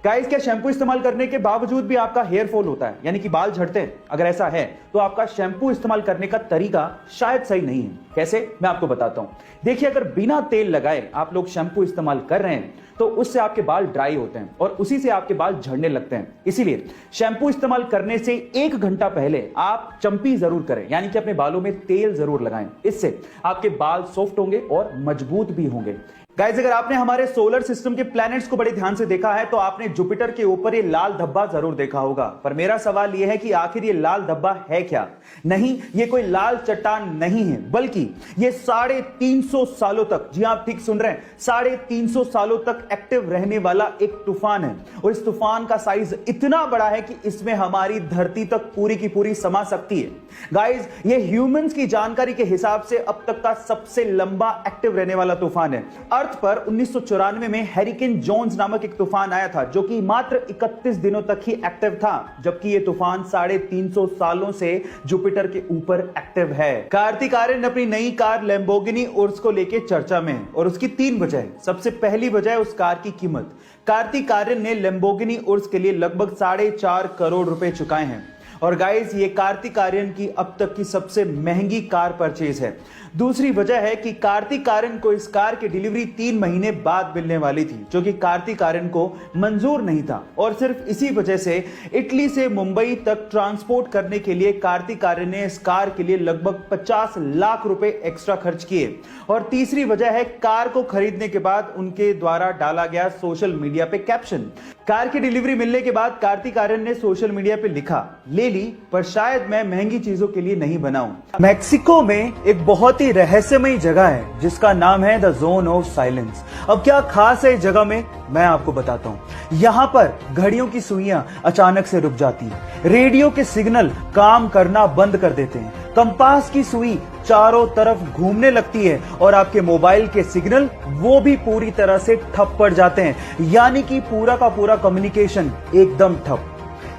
Guys, क्या shampoo इस्तेमाल करने के बावजूद भी आपका हेयर फॉल होता है, यानी कि बाल झड़ते हैं? अगर ऐसा है तो आपका शैम्पू इस्तेमाल करने का तरीका शायद सही नहीं है। कैसे, मैं आपको बताता हूं। देखिए, अगर बिना तेल लगाए आप लोग शैम्पू इस्तेमाल कर रहे हैं तो उससे आपके बाल ड्राई होते हैं और उसी से आपके बाल झड़ने लगते हैं। इसीलिए शैम्पू इस्तेमाल करने से 1 घंटा पहले आप चंपी जरूर करें, यानी कि अपने बालों में तेल जरूर लगाएं। इससे आपके बाल सॉफ्ट होंगे और मजबूत भी होंगे। गाइस, अगर आपने हमारे सोलर सिस्टम के प्लैनेट्स को बड़े ध्यान से देखा है तो आपने जुपिटर के ऊपर ये लाल धब्बा जरूर देखा होगा। पर मेरा सवाल यह है कि आखिर ये लाल धब्बा है क्या? नहीं, ये कोई लाल चट्टान नहीं है, बल्कि ये 350 सालों तक, जी आप ठीक सुन रहे हैं, 350 सालों तक एक्टिव रहने वाला एक तूफान है। और इस तूफान का साइज इतना बड़ा है कि इसमें हमारी धरती तक पूरी की पूरी समा सकती है। गाइस, ये ह्यूमंस की जानकारी के हिसाब से अब तक का सबसे लंबा एक्टिव रहने वाला तूफान है। अर्थ पर 1994 में हैरिकेन जोन्स नामक एक तूफान आया था, जो कि मात्र 31 दिनों तक ही एक्टिव था, जबकि यह तूफान 350 सालों से जुपिटर के ऊपर एक्टिव है। कार्तिक आर्यन अपनी नई कार लैम्बोर्गिनी उर्स को लेकर चर्चा में है और उसकी 3 वजह है। सबसे पहली वजह है उस कार की कीमत। कार्तिक आर्यन ने लैम्बोर्गिनी उर्स के लिए लगभग 4.5 करोड़ रुपए चुकाए हैं। और गाइस, ये कार्तिक आर्यन की अब तक की सबसे महंगी कार परचेज है। दूसरी वजह है कि कार्तिक आर्यन को इस कार की डिलीवरी 3 महीने बाद मिलने वाली थी, जो कि कार्तिक आर्यन को मंजूर नहीं था। और सिर्फ इसी वजह से इटली से मुंबई तक ट्रांसपोर्ट करने के लिए कार्तिक आर्यन ने इस कार के लिए लगभग 50 लाख रुपए एक्स्ट्रा खर्च किए। और तीसरी वजह है कार को खरीदने के बाद उनके द्वारा डाला गया सोशल मीडिया पे कैप्शन। कार की डिलीवरी मिलने के बाद कार्तिक आर्यन ने सोशल मीडिया पे लिखा, ले ली, पर शायद मैं महंगी चीजों के लिए नहीं बनाऊं। मैक्सिको में एक बहुत ही रहस्यमयी जगह है जिसका नाम है द जोन ऑफ साइलेंस। अब क्या खास है इस जगह में, मैं आपको बताता हूं। यहां पर घड़ियों की सुइयां अचानक से रुक जाती है, रेडियो के सिग्नल काम करना बंद कर देते हैं, कंपास की सुई चारों तरफ घूमने लगती है और आपके मोबाइल के सिग्नल वो भी पूरी तरह से ठप पड़ जाते हैं, यानी कि पूरा का पूरा कम्युनिकेशन एकदम ठप।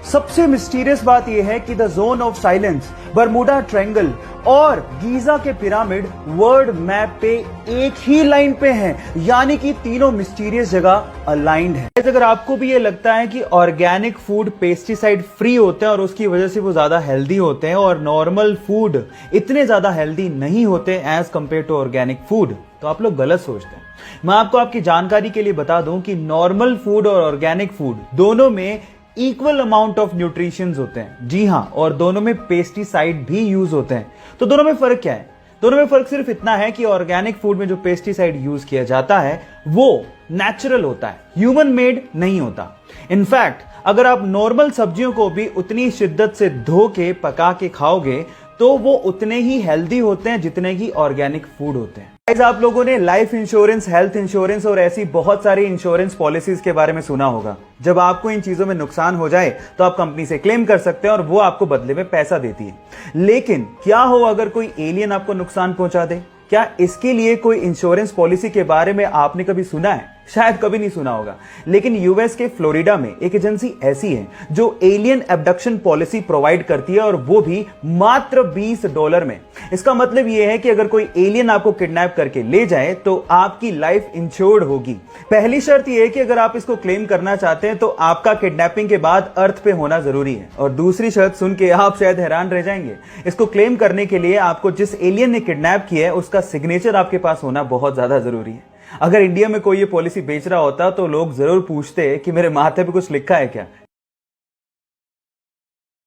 सबसे मिस्टीरियस बात यह है कि the zone of silence, Bermuda triangle और गीजा के पिरामिड वर्ल्ड मैप पे एक ही लाइन पे हैं, यानी कि तीनों मिस्टीरियस जगह अलाइंड हैं। अगर आपको भी ये लगता है कि ऑर्गेनिक फूड पेस्टिसाइड फ्री होते हैं और उसकी वजह से वो ज्यादा हेल्दी होते हैं और नॉर्मल फूड इतने ज्यादा हेल्दी नहीं होते as compare to organic food, तो आप लोग गलत सोचते हैं। मैं आपको आपकी जानकारी के लिए बता दूं कि नॉर्मल फूड और ऑर्गेनिक फूड दोनों में इक्वल अमाउंट ऑफ न्यूट्रिशंस होते हैं। जी हां, और दोनों में पेस्टिसाइड भी यूज होते हैं। तो दोनों में फर्क क्या है? दोनों में फर्क सिर्फ इतना है कि ऑर्गेनिक फूड में जो पेस्टिसाइड यूज किया जाता है वो नेचुरल होता है, ह्यूमन मेड नहीं होता। इनफैक्ट अगर आप नॉर्मल सब्जियों को भी उतनी शिद्दत से धो के पका के खाओगे तो वो उतने ही हेल्दी होते हैं जितने की ऑर्गेनिक फूड होते हैं। गाइस, आप लोगों ने लाइफ इंश्योरेंस, हेल्थ इंश्योरेंस और ऐसी बहुत सारी इंश्योरेंस पॉलिसीज के बारे में सुना होगा। जब आपको इन चीजों में नुकसान हो जाए तो आप कंपनी से क्लेम कर सकते हैं और वो आपको बदले में पैसा देती है। लेकिन क्या हो अगर कोई एलियन आपको नुकसान पहुंचा दे? क्या इसके लिए कोई इंश्योरेंस पॉलिसी के बारे में आपने कभी सुना है? शायद कभी नहीं सुना होगा। लेकिन यूएस के फ्लोरिडा में एक एजेंसी ऐसी है जो एलियन एब्डक्शन पॉलिसी प्रोवाइड करती है, और वो भी मात्र $20 में। इसका मतलब यह है कि अगर कोई एलियन आपको किडनैप करके ले जाए तो आपकी लाइफ इंश्योर्ड होगी। पहली शर्त यह है कि अगर आप इसको क्लेम करना चाहते हैं तो आपका किडनैपिंग के बाद अर्थ पे होना जरूरी है। और दूसरी शर्त सुन के आप शायद हैरान रह जाएंगे। इसको क्लेम करने के लिए आपको जिस एलियन ने किडनैप किया है उसका सिग्नेचर आपके पास होना बहुत ज्यादा जरूरी है। अगर इंडिया में कोई ये पॉलिसी बेच रहा होता तो लोग जरूर पूछते कि मेरे माथे पे कुछ लिखा है क्या।